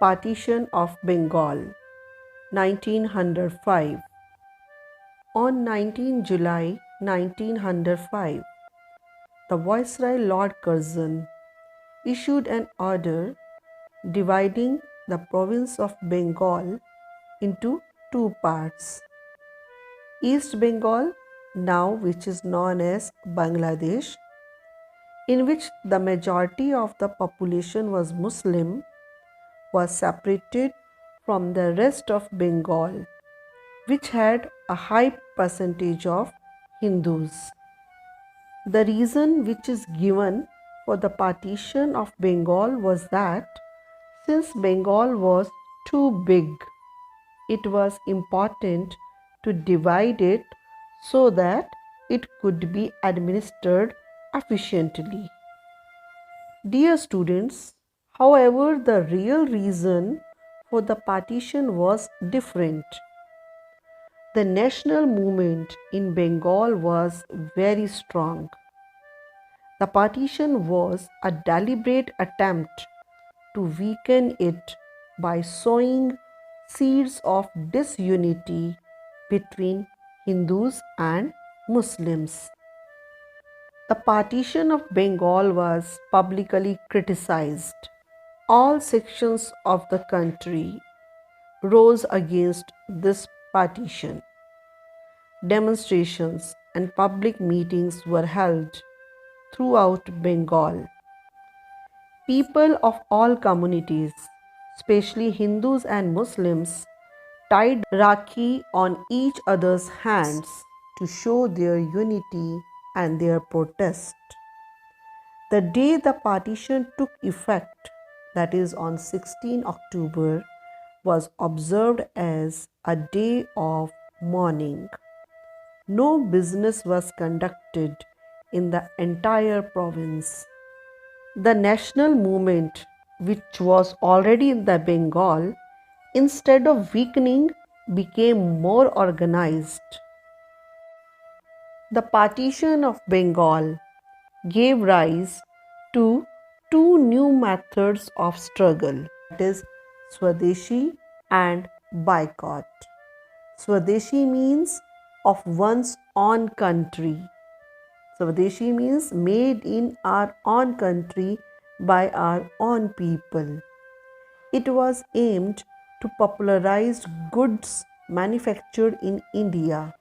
Partition of Bengal, 1905. On 19 July 1905, the Viceroy Lord Curzon issued an order dividing the province of Bengal into two parts. East Bengal, now which is known as Bangladesh, in which the majority of the population was Muslim, was separated from the rest of Bengal, which had a high percentage of Hindus. The reason which is given for the partition of Bengal was that since Bengal was too big, it was important to divide it so that it could be administered efficiently. Dear students, however, the real reason for the partition was different. The national movement in Bengal was very strong. The partition was a deliberate attempt to weaken it by sowing seeds of disunity between Hindus and Muslims. The partition of Bengal was publicly criticized. All sections of the country rose against this partition. Demonstrations and public meetings were held throughout Bengal. People of all communities, especially Hindus and Muslims, tied Rakhi on each other's hands to show their unity and their protest. The day the partition took effect, that is on 16 October, was observed as a day of mourning. No business was conducted in the entire province. The national movement, which was already in the Bengal, instead of weakening, became more organized. The partition of Bengal gave rise to two new methods of struggle, that is, Swadeshi and boycott. Swadeshi means of one's own country. Swadeshi means made in our own country by our own people. It was aimed to popularize goods manufactured in India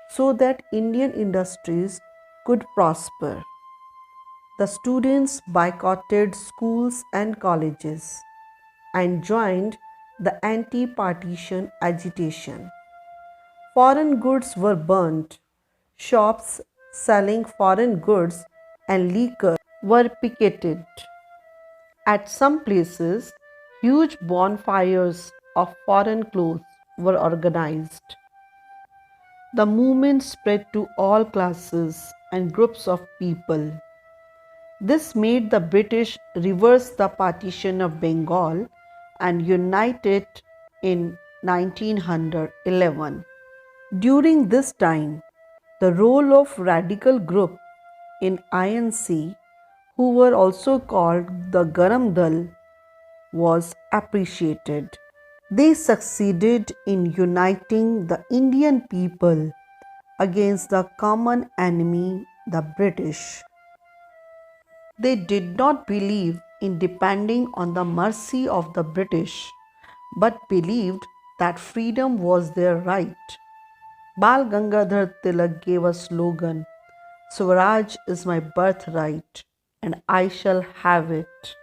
so that Indian industries could prosper. The students boycotted schools and colleges and joined the anti-partition agitation. Foreign goods were burnt. Shops selling foreign goods and liquor were picketed. At some places, huge bonfires of foreign clothes were organized. The movement spread to all classes and groups of people. This made the British reverse the partition of Bengal and unite it in 1911. During this time, the role of radical group in INC, who were also called the Garam Dal, was appreciated. They succeeded in uniting the Indian people against the common enemy, the British. They did not believe in depending on the mercy of the British, but believed that freedom was their right. Bal Gangadhar Tilak gave a slogan, "Swaraj is my birthright and I shall have it."